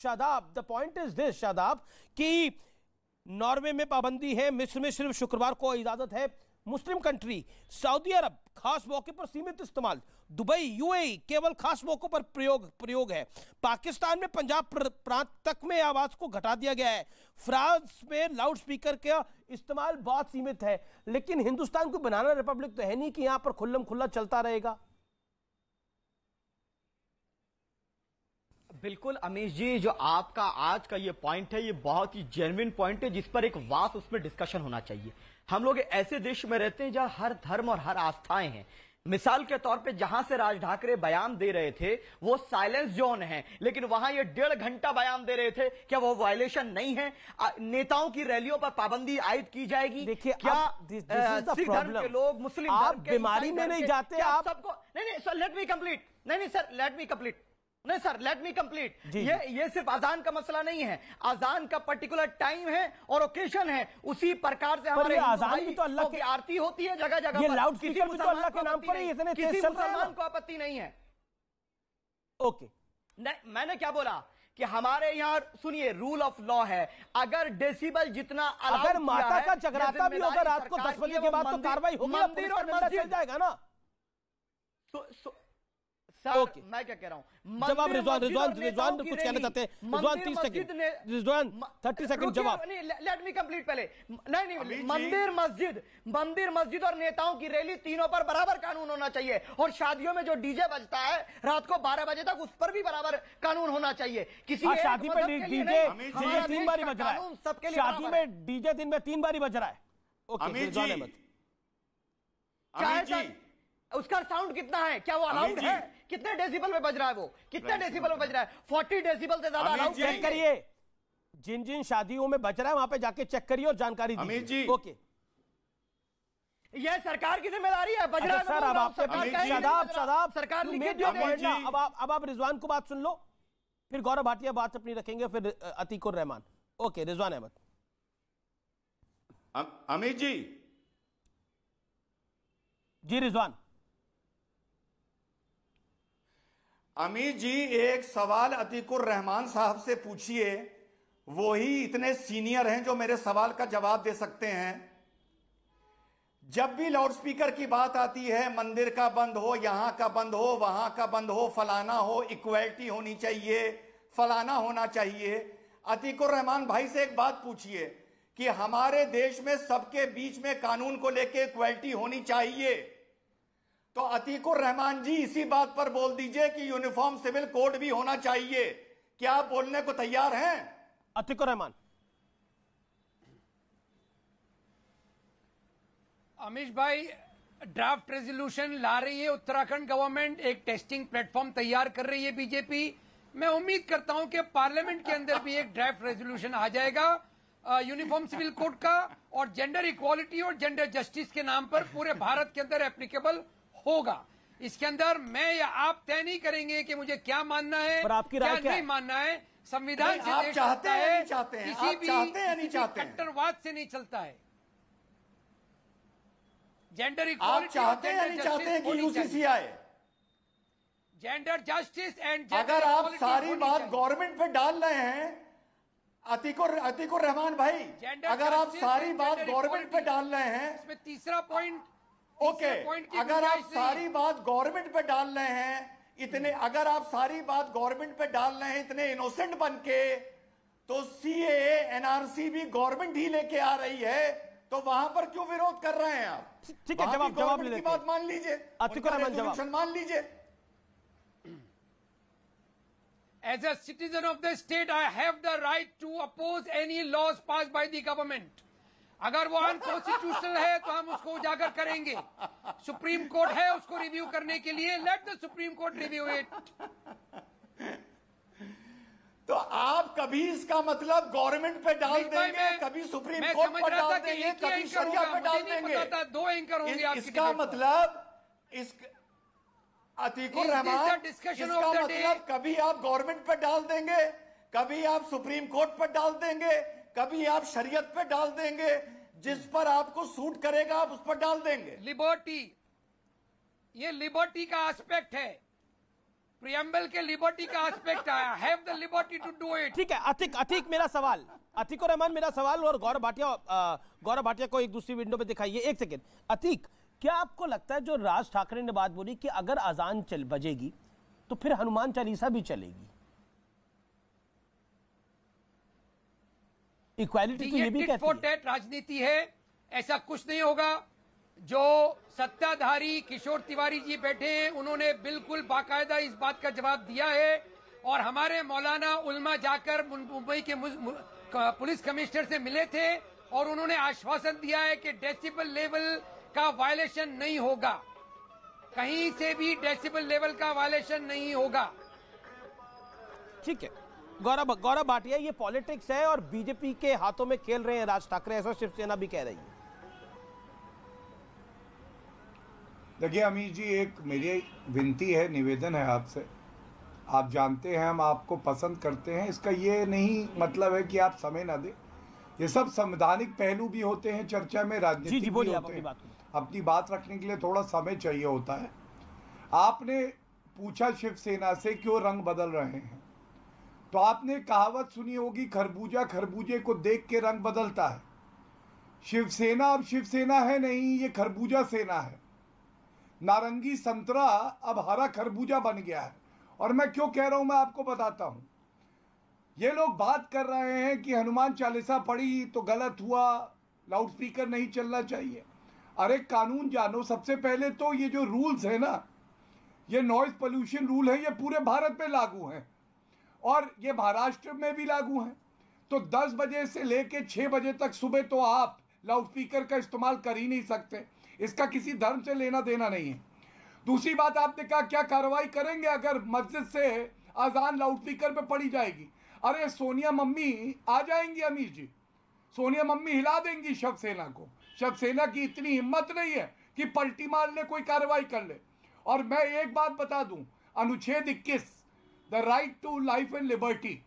Shadab, the point is this Shadab कि Norway में पाबंदी है, मिस्र में सिर्फ शुक्रवार को इजाजत है, मुस्लिम कंट्री सऊदी अरब खास मौके पर सीमित इस्तेमाल, दुबई यूएई केवल खास मौकों पर प्रयोग है, पाकिस्तान में पंजाब प्रांत तक में आवाज को घटा दिया गया है, फ्रांस में लाउड स्पीकर का इस्तेमाल बहुत सीमित है। लेकिन हिंदुस्तान को बनाना रिपब्लिक तो है नहीं कि यहां पर खुल्लम खुल्ला चलता रहेगा। बिल्कुल अमीश जी, जो आपका आज का ये पॉइंट है, ये बहुत ही जेन्युइन पॉइंट है जिस पर एक वास्ट उसमें डिस्कशन होना चाहिए। हम लोग ऐसे देश में रहते हैं जहां हर धर्म और हर आस्थाएं हैं। मिसाल के तौर पे जहां से राज ठाकरे बयान दे रहे थे वो साइलेंस जोन है, लेकिन वहां ये 1.5 घंटा बयान दे रहे थे। क्या वो वायलेशन नहीं है? नेताओं की रैलियों पर पाबंदी आयद की जाएगी? देखिए क्या सिख धर्म के लोग, मुस्लिम धर्म के, बीमारी में नहीं जाते आप सबको? नहीं सर, लेट मी कंप्लीट। नहीं सर, लेट मी कंप्लीट। नहीं सर, लेट मी कंप्लीट। ये सिर्फ अजान का मसला नहीं है, अजान का पर्टिकुलर टाइम है और ओकेजन है। उसी प्रकार से हमारे अजान भी तो अल्लाह की आरती होती है जगह जगह पर। लाउड स्पीकर भी तो अल्लाह के नाम पर ही इतने तेज चल रहे हैं। किसी मुसलमान को आपत्ति नहीं है। ओके, नहीं, मैंने क्या बोला कि हमारे यहाँ सुनिए, रूल ऑफ लॉ है। अगर डेसिबल जितना अगर माता का जगराता भी होगा रात को 10 बजे के बाद तो कार्रवाई होगी, मंदिर और मस्जिद चल जाएगा ना। सर, मैं क्या कह रहा हूं, जवाब रिजवान कुछ कहना चाहते हैं। रिजवान 30 सेकंड, रिजवान 30 सेकंड जवाब। लेट मी कंप्लीट पहले। नहीं, मंदिर मस्जिद और नेताओं की रैली, तीनों पर बराबर कानून होना चाहिए। और शादियों में जो डीजे बजता है रात को 12 बजे तक, उस पर भी बराबर कानून होना चाहिए। किसी शादी में डीजे 3 बार बज रहा है, सबके लिए शादी में डीजे दिन में 3 बार बज रहा है। ओके, रिजवान अहमद, उसका साउंड कितना है? क्या वो अलाउड है? कितने डेसिबल में बज रहा है? वो कितने डेसिबल में बज रहा है? 40 डेसिबल से ज्यादा अलाउड? चेक करिए, जिन जिन शादियों में बज रहा है वहां पे जाके चेक करिए और जानकारी दीजिए। ओके, ये सरकार की जिम्मेदारी है। बज रहा है सर, अब आप शादाब सरकार अब आप रिजवान को बात सुन लो, फिर गौरव भाटिया बात अपनी रखेंगे, फिर अतीकुर रहमान। ओके, रिजवान अहमद। अमित जी रिजवान। अमीर जी, एक सवाल अतीकुर रहमान साहब से पूछिए, वो ही इतने सीनियर हैं जो मेरे सवाल का जवाब दे सकते हैं। जब भी लाउडस्पीकर की बात आती है, मंदिर का बंद हो, यहां का बंद हो, वहां का बंद हो, फलाना हो, इक्वलिटी होनी चाहिए, फलाना होना चाहिए। अतीकुर रहमान भाई से एक बात पूछिए कि हमारे देश में सबके बीच में कानून को लेकर इक्वलिटी होनी चाहिए, तो अतीकुर रहमान जी इसी बात पर बोल दीजिए कि यूनिफॉर्म सिविल कोड भी होना चाहिए। क्या आप बोलने को तैयार हैं? अतीकुर रहमान। अमीश भाई, ड्राफ्ट रेजोल्यूशन ला रही है उत्तराखंड गवर्नमेंट, एक टेस्टिंग प्लेटफॉर्म तैयार कर रही है बीजेपी। मैं उम्मीद करता हूं कि पार्लियामेंट के अंदर भी एक ड्राफ्ट रेजोल्यूशन आ जाएगा यूनिफॉर्म सिविल कोड का, और जेंडर इक्वालिटी और जेंडर जस्टिस के नाम पर पूरे भारत के अंदर एप्लीकेबल होगा। इसके अंदर मैं या आप तय नहीं करेंगे कि मुझे क्या मानना है, पर आपकी राय क्या नहीं मानना है। संविधान से आप देश चाहते हैं, है, नहीं चाहते हैं? किसी आप चाहते हैं, नहीं चाहते हैं? कट्टरवाद से नहीं चलता है। जेंडर आप इक्वालिटी, चाहते हैं, नहीं चाहते हैं कि यूसीसी आए? जेंडर जस्टिस एंड अगर आप सारी बात गवर्नमेंट पे डाल रहे हैं, अतीकुर रहमान भाई, अगर आप सारी बात गवर्नमेंट पे डाल रहे हैं, इसमें तीसरा पॉइंट, ओके, अगर आप सारी बात गवर्नमेंट पे डाल रहे हैं, अगर आप सारी बात गवर्नमेंट पे डाल रहे हैं इतने इनोसेंट बन के, तो सीएए एनआरसी भी गवर्नमेंट ही लेके आ रही है, तो वहां पर क्यों विरोध कर रहे हैं आप? ठीक है, जवाब ले लेते हैं। बात मान लीजिए, अतीकुर रहमान जवाब मान लीजिए। As a citizen of the state, I have the right to oppose any laws passed by the government. अगर वो अनकॉन्स्टिट्यूशनल है तो हम उसको उजागर करेंगे। सुप्रीम कोर्ट है उसको रिव्यू करने के लिए, let the supreme court review it. तो आप कभी इसका मतलब गवर्नमेंट पे डाल देंगे, कभी सुप्रीम कोर्ट पर डाल देंगे, कभी शरिया पे डाल देंगे। 2 एंकर होंगे। इसका मतलब अतीकुर रहमान, इसका मतलब कभी आप गवर्नमेंट पर डाल देंगे, कभी आप सुप्रीम कोर्ट पर डाल देंगे, कभी आप शरीयत पे डाल देंगे, जिस पर आपको सूट करेगा आप उस पर डाल देंगे। लिबर्टी, ये लिबर्टी का एस्पेक्ट है। प्रियम्बल के लिबर्टी का एस्पेक्ट आया, have the liberty to do it. ठीक है, अतीक मेरा सवाल, अतीकुर रहमान मेरा सवाल, और गौरव भाटिया को एक दूसरी विंडो पे दिखाइए। एक सेकेंड अतीक, क्या आपको लगता है जो राज ठाकरे ने बात बोली कि अगर अजान बजेगी तो फिर हनुमान चालीसा भी चलेगी? इक्वालिटी तो ये भी कहती है। राजनीति है, ऐसा कुछ नहीं होगा। जो सत्ताधारी किशोर तिवारी जी बैठे हैं, उन्होंने बिल्कुल बाकायदा इस बात का जवाब दिया है, और हमारे मौलाना उल्मा जाकर मुंबई के पुलिस कमिश्नर से मिले थे और उन्होंने आश्वासन दिया है कि डेसिबल लेवल का वायलेशन नहीं होगा, कहीं से भी डेसिबल लेवल का वायलेशन नहीं होगा। ठीक है गौरव भाटिया, ये पॉलिटिक्स है और बीजेपी के हाथों में खेल रहे हैं राज ठाकरे, ऐसा शिवसेना भी कह रही है। देखिए अमीश जी, एक मेरी विनती है, निवेदन है आपसे। आप जानते हैं हम आपको पसंद करते हैं, इसका ये नहीं मतलब है कि आप समय ना दें। ये सब संवैधानिक पहलू भी होते हैं चर्चा में, राजनीतिक भी होते हैं। अपनी बात रखने के लिए थोड़ा समय चाहिए होता है। आपने पूछा शिवसेना से क्यों रंग बदल रहे हैं, तो आपने कहावत सुनी होगी, खरबूजा खरबूजे को देख के रंग बदलता है। शिवसेना अब शिवसेना है नहीं, ये खरबूजा सेना है। नारंगी संतरा अब हरा खरबूजा बन गया है। और मैं क्यों कह रहा हूं, मैं आपको बताता हूं। ये लोग बात कर रहे हैं कि हनुमान चालीसा पढ़ी तो गलत हुआ, लाउडस्पीकर नहीं चलना चाहिए। अरे कानून जानो। सबसे पहले तो ये जो रूल्स है ना, ये नॉइज पोल्यूशन रूल है, ये पूरे भारत में लागू हैं और ये महाराष्ट्र में भी लागू हैं। तो 10 बजे से लेके 6 बजे तक सुबह तो आप लाउडस्पीकर का इस्तेमाल कर ही नहीं सकते। इसका किसी धर्म से लेना देना नहीं है। दूसरी बात, आपने कहा क्या कार्रवाई करेंगे अगर मस्जिद से अजान लाउडस्पीकर पे पड़ी जाएगी? अरे सोनिया मम्मी आ जाएंगी अमीर जी, सोनिया मम्मी हिला देंगी शिवसेना को। शिवसेना की इतनी हिम्मत नहीं है कि पलटी मार ले, कोई कार्रवाई कर ले। और मैं एक बात बता दूं, अनुच्छेद 21 the right to life and liberty,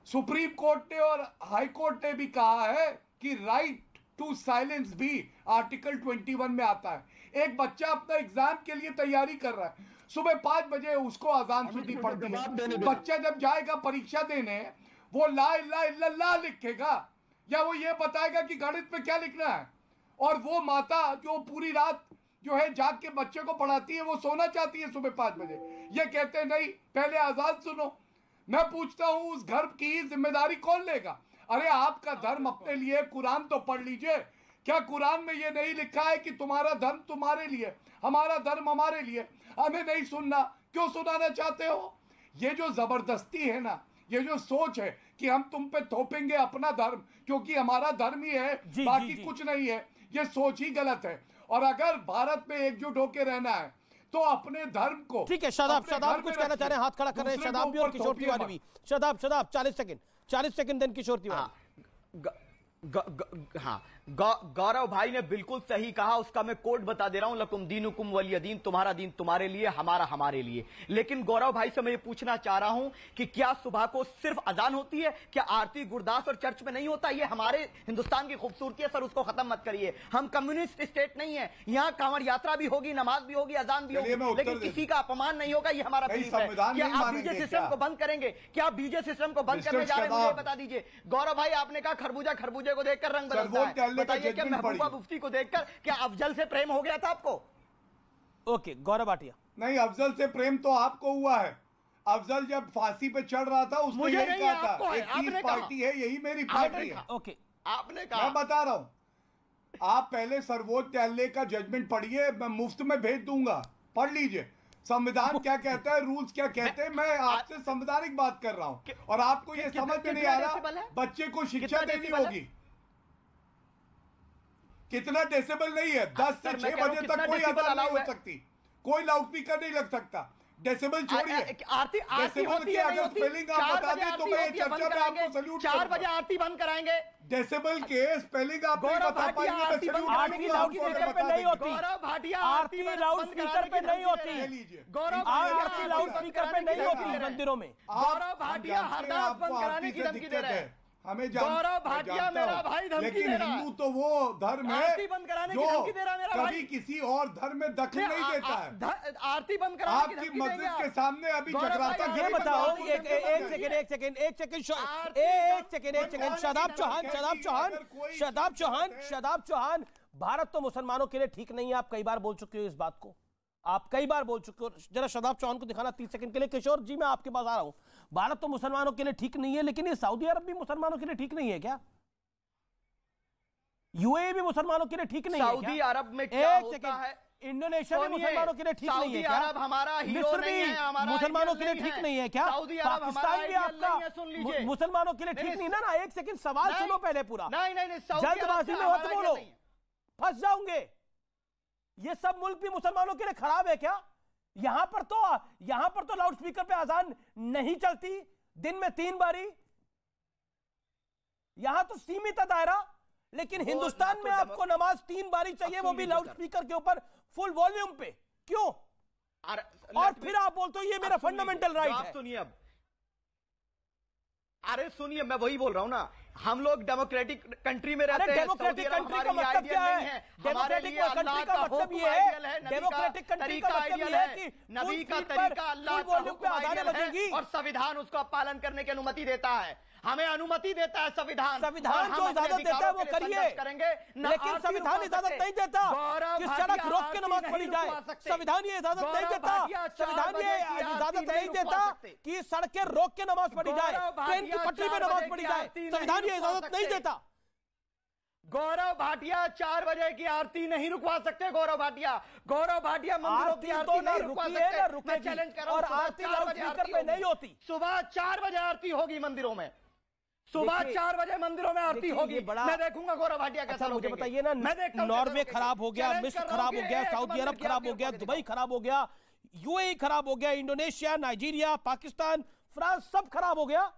Supreme Court ने और हाई कोर्ट ने भी कहा है कि राइट टू साइलेंस भी आर्टिकल 21 में आता है। एक बच्चा अपना एग्जाम के लिए तैयारी कर रहा है, सुबह 5 बजे उसको अजान सुननी पड़ती है। बच्चा जब जाएगा परीक्षा देने, वो ला इलाहा इल्लल्लाह लिखेगा या वो ये बताएगा कि गणित में क्या लिखना है? और वो माता जो पूरी रात जो है जाग के बच्चे को पढ़ाती है, वो सोना चाहती है सुबह 5 बजे। ये कहते हैं नहीं, पहले अजान सुनो। मैं पूछता हूं उस घर की जिम्मेदारी कौन लेगा? अरे आपका धर्म अपने लिए, कुरान तो पढ़ लीजिए। क्या कुरान में ये नहीं लिखा है कि तुम्हारा धर्म तुम्हारे लिए, हमारा धर्म हमारे लिए? हमें नहीं सुनना, क्यों सुनाना चाहते हो? ये जो जबरदस्ती है ना, ये जो सोच है कि हम तुम पे थोपेंगे अपना धर्म क्योंकि हमारा धर्म ही है, बाकी कुछ नहीं है, ये सोच ही गलत है। और अगर भारत में एकजुट होकर रहना है तो अपने धर्म को। ठीक है शादाब कुछ कहना चाह रहे हैं, हाथ खड़ा कर रहे हैं शादाब भी और किशोर तिवारी भी। शादाब 40 सेकंड देन किशोर तिवारी। हाँ, गौरव भाई ने बिल्कुल सही कहा। उसका मैं कोड बता दे रहा हूं, लकुम दीनुकुम वलिय दीन, तुम्हारा दीन तुम्हारे लिए, हमारा हमारे लिए। लेकिन गौरव भाई से मैं ये पूछना चाह रहा हूं कि क्या सुबह को सिर्फ अजान होती है? क्या आरती गुरदास और चर्च में नहीं होता? ये हमारे हिंदुस्तान की खूबसूरती है सर, उसको खत्म मत करिए। हम कम्युनिस्ट स्टेट नहीं है, यहाँ कांवड़ यात्रा भी होगी, नमाज भी होगी, अजान भी होगी, लेकिन किसी का अपमान नहीं होगा। ये हमारा बिलीफ है। क्या आप बीजे सिस्टम को बंद करेंगे? क्या आप बीजे सिस्टम को बंद करने जा रहे हैं? मुझे बता दीजिए। गौरव भाई आपने कहा खरबूजा खरबूजे को देखकर रंग बदलता है, बताइए क्या महबूबा मुफ्ती को देखकर क्या अफजल से प्रेम हो गया था आपको? ओके गौरव भाटिया, नहीं, अफजल से प्रेम तो आपको हुआ है। अफजल जब फांसी पे चढ़ रहा था उसने यही कहा था, एक चीज पार्टी है, यही मेरी पार्टी है। ओके आपने कहा, मैं बता रहा हूं, आप पहले सर्वोच्च न्यायालय का जजमेंट पढ़िए, मैं मुफ्त में भेज दूंगा, पढ़ लीजिए। संविधान क्या कहता है, रूल्स क्या कहते हैं। मैं आपसे संवैधानिक बात कर रहा हूं और आपको ये समझ में नहीं आ रहा। बच्चे को शिक्षा देनी होगी। कितना डेसिबल नहीं है, 10 से 6 बजे तक कोई अजान नहीं हो सकती, कोई लाउडस्पीकर नहीं लग सकता। डेसिबल छोड़िए, आरती होती है, अगर स्पेलिंग आप बता दें तो मैं चर्चा में आपको सल्यूट 4 बजे आरती बंद कराएंगे। डेसिबल के स्पेलिंग आप नहीं बता पाएंगे, आरती लाउडस्पीकर पे नहीं होती, गौरव भाटिया आरती लाउडस्पीकर पे नहीं होती, गौरव आरती लाउडस्पीकर पे नहीं होती मंदिरों में। गौरव भाटिया हरदास बंद कराने की धमकी दे रहे हैं। हमें गौरव भाटिया मेरा भाई धमकी लेकिन दे रहा है। हिंदू तो वो धर्म है आरती बंद कराने की धमकी दे रहा है मेरा कभी भाई। किसी और धर्म में दखल नहीं देता है। आरती बंद कराने की आपकी धमकी मस्जिद देंगे के आप? सामने अभी गौरव जगराता भाई, ये कभी बताओ बंद एक सेकंड शादाब चौहान भारत तो मुसलमानों के लिए ठीक नहीं है। आप कई बार बोल चुके हो इस बात को, आप कई बार बोल चुके हो। जरा शादाब चौहान को दिखाना 30 सेकंड के लिए। किशोर जी मैं आपके पास आ रहा हूं। भारत तो मुसलमानों के लिए ठीक नहीं है, लेकिन ये सऊदी अरब भी मुसलमानों के लिए ठीक नहीं है क्या? यूएई भी मुसलमानों के लिए ठीक नहीं है क्या? सऊदी अरब में क्या होता है? इंडोनेशिया भी मुसलमानों के लिए ठीक नहीं है क्या? सऊदी अरब हमारा हीरो मिस्र नहीं भी है, हमारा मुसलमानों के लिए आइडियल ठीक नहीं नहीं है क्या? सऊदी अरब पाकिस्तान भी हमारा आइडियल आपका नहीं है, सुन लीजिए। मुसलमानों के लिए ठीक नहीं ना। एक सेकंड सवाल सुनो पहले पूरा। नहीं सऊदी अरब जल्दबाजी से में हमारा मत आइडियल बोलो, नहीं है। फंस जाओगे। ये सब मुल्क भी मुसलमानों के लिए खराब है क्या? यहां पर तो लाउड स्पीकर पे अजान नहीं चलती दिन में 3 बारी। यहां तो सीमित है दायरा, लेकिन हिंदुस्तान में आपको नमाज 3 बारी चाहिए, वो भी लाउड स्पीकर के ऊपर फुल वॉल्यूम पे। क्यों? और फिर आप बोलते हो ये मेरा फंडामेंटल राइट है। सुनिए अब, अरे सुनिए मैं वही बोल रहा हूं ना, हम लोग डेमोक्रेटिक कंट्री में रहते हैं। डेमोक्रेटिक कंट्री का मतलब क्या है? डेमोक्रेटिक कंट्री का मतलब ये है, डेमोक्रेटिक कंट्री का मतलब ये है कि नबी का तरीका अल्लाह का हुक्म आइडियल है और संविधान उसका पालन करने की अनुमति देता है। हमें अनुमति देता है संविधान जो इजाजत देता है वो करिए, लेकिन संविधान इजाजत नहीं देता कि सड़क रोक के नमाज पढ़ी जाए। संविधान ये इजाजत नहीं देता, संविधान ये इजाजत नहीं देता कि सड़कें रोक के नमाज पढ़ी जाए, ट्रेन की पटरी पे नमाज पढ़ी जाए। संविधान ये इजाजत नहीं देता। गौरव भाटिया 4 बजे की आरती नहीं रुकवा सकते। गौरव भाटिया मंदिरों की आरती नहीं रुकवा सकते। मैं चैलेंज कर रहा हूं, और आरती लाउड स्पीकर पे नहीं होती। सुबह 4 बजे आरती होगी मंदिरों में, सुबह 4 बजे मंदिरों में आरती होगी। मैं देखूंगा गौरव भाटिया कैसा। मुझे बताइए ना, नॉर्वे खराब हो गया, मिस्र खराब हो गया, सऊदी अरब खराब हो गया, दुबई खराब हो गया, यूएई खराब हो गया, इंडोनेशिया, नाइजीरिया, पाकिस्तान, फ्रांस सब खराब हो गया।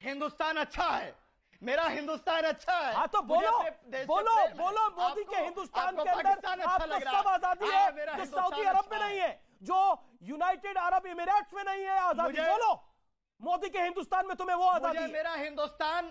हिंदुस्तान अच्छा है, मेरा हिंदुस्तान अच्छा है। हाँ तो बोलो मोदी के हिंदुस्तान के अंदर आपको सब आजादी है जो सऊदी अरब में नहीं है, जो यूनाइटेड अरब इमिरेट्स में नहीं है आजादी। बोलो मोदी के हिंदुस्तान में तुम्हें वो आजादी है। मेरा हिंदुस्तान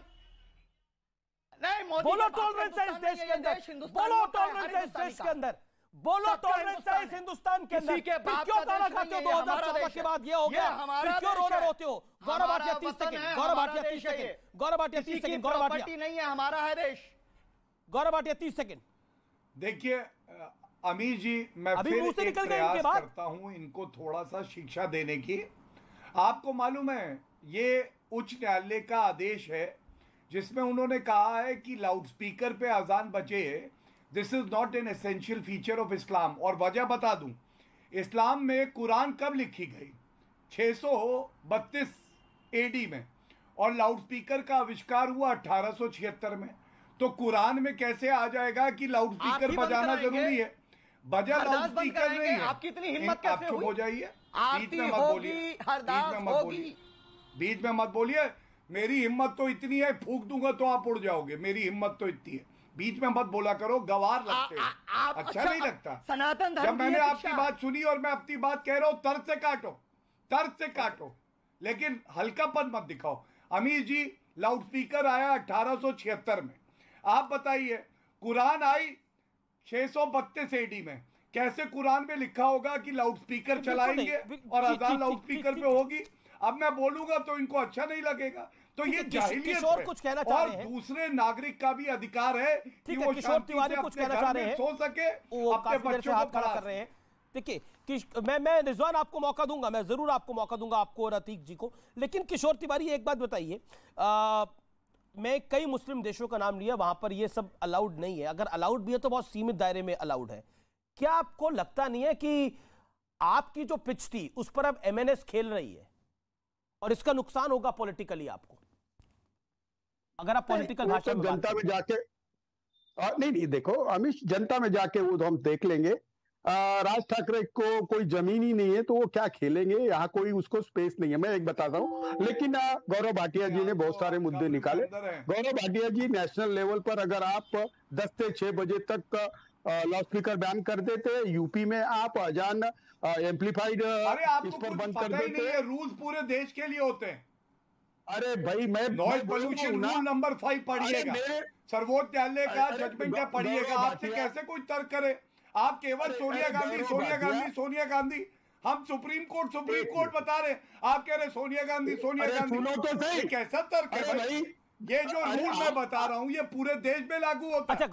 नहीं, मोदी बोलो टॉलरेंस है इस देश के अंदर, बोलो टॉलरेंस है इस देश के अंदर, बोलो टॉलरेंस है इस हिंदुस्तान के अंदर। क्यों गाना खाते हो 2014 के बाद ये हो गया, फिर क्यों रोना रोते हो? Gaurav Bhatia 30 second, Gaurav Bhatia 30 second, Gaurav Bhatia 30 second, Gaurav Bhatia नहीं है, हमारा है देश। गौरव भाटिया 30 सेकंड। देखिए अमीर जी, मैं फिर एक प्रयास करता हूं इनको थोड़ा सा शिक्षा देने की। आपको मालूम है ये उच्च न्यायालय का आदेश है जिसमें उन्होंने कहा है कि लाउड स्पीकर पे अजान बचे, this is not an essential feature of Islam. और वजह बता दूं, इस्लाम में कुरान कब लिखी गई? 632 एडी में, और लाउड स्पीकर का आविष्कार हुआ 1876 में। तो कुरान में कैसे आ जाएगा कि लाउड स्पीकर बजाना जरूरी है? बजा लाउड स्पीकर नहीं है। आपकी इतनी हिम्मत कैसे हुई? हो जाइए, बीच में मत बोलिए, बीच में मत बोलिए। मेरी हिम्मत तो इतनी है, फूंक दूंगा तो आप उड़ जाओगे। मेरी हिम्मत तो इतनी है, बीच में मत बोला करो, गवार लगते हैं, अच्छा नहीं लगता। सनातन जब मैंने आपकी बात सुनी और मैं अपनी बात कह रहा हूं, तर्क से काटो, लेकिन हल्कापन मत दिखाओ। अमीर जी, लाउड स्पीकर आया 1876 में। आप बताइए, कुरान आई 632 एडी में। कैसे कुरान में लिखा होगा कि लाउड स्पीकर चलाएंगे और अजान लाउड स्पीकर पे होगी? अब मैं बोलूंगा तो इनको अच्छा नहीं लगेगा। तो ये जाहिलियत है। कुछ कहना चाह रहे हैं, और दूसरे नागरिक का भी अधिकार है कि वो शांति से अपने घर में सो सके, अपने बच्चों को पढ़ा सके। देखिए मैं रिजवान आपको मौका दूंगा, मैं जरूर आपको मौका दूंगा, आपको और अतीक जी को। लेकिन किशोर तिवारी एक बात बताइए, मैं कई मुस्लिम देशों का नाम लिया, वहां पर ये सब अलाउड नहीं है। अगर अलाउड भी है तो बहुत सीमित दायरे में अलाउड है। क्या आपको लगता नहीं है कि आपकी जो पिच थी उस पर अब एमएनएस खेल रही है और इसका नुकसान होगा पॉलिटिकली आपको, अगर आप पॉलिटिकल भाषा में जनता में जाके? नहीं देखो अमित, जनता में जाके वो तो हम देख लेंगे। राज ठाकरे को कोई जमीन ही नहीं है तो वो क्या खेलेंगे? यहाँ कोई उसको स्पेस नहीं है, मैं एक बताता हूँ। लेकिन गौरव भाटिया जी ने बहुत सारे मुद्दे निकाले। गौरव भाटिया जी, नेशनल लेवल पर अगर आप 10 से 6 बजे तक लाउड स्पीकर बैन कर देते, यूपी में आप अजान एम्पलीफाइड इस पर बंद कर देते। रूल्स पूरे देश के लिए होते हैं। अरे भाई नॉइज पोल्यूशन रूल नंबर 5 पढ़िएगा, सर्वोच्च न्यायालय का जजमेंट है, पढ़िएगा। आपसे कैसे कोई तर्क करे? आप केवल सोनिया गांधी, हम सुप्रीम कोर्ट बता रहे, आप कह रहे सोनिया गांधी। सुनो तो सही, कैसा तर्क है भाई? ये जो रूल मैं बता रहा हूँ ये पूरे देश में लागू होता है।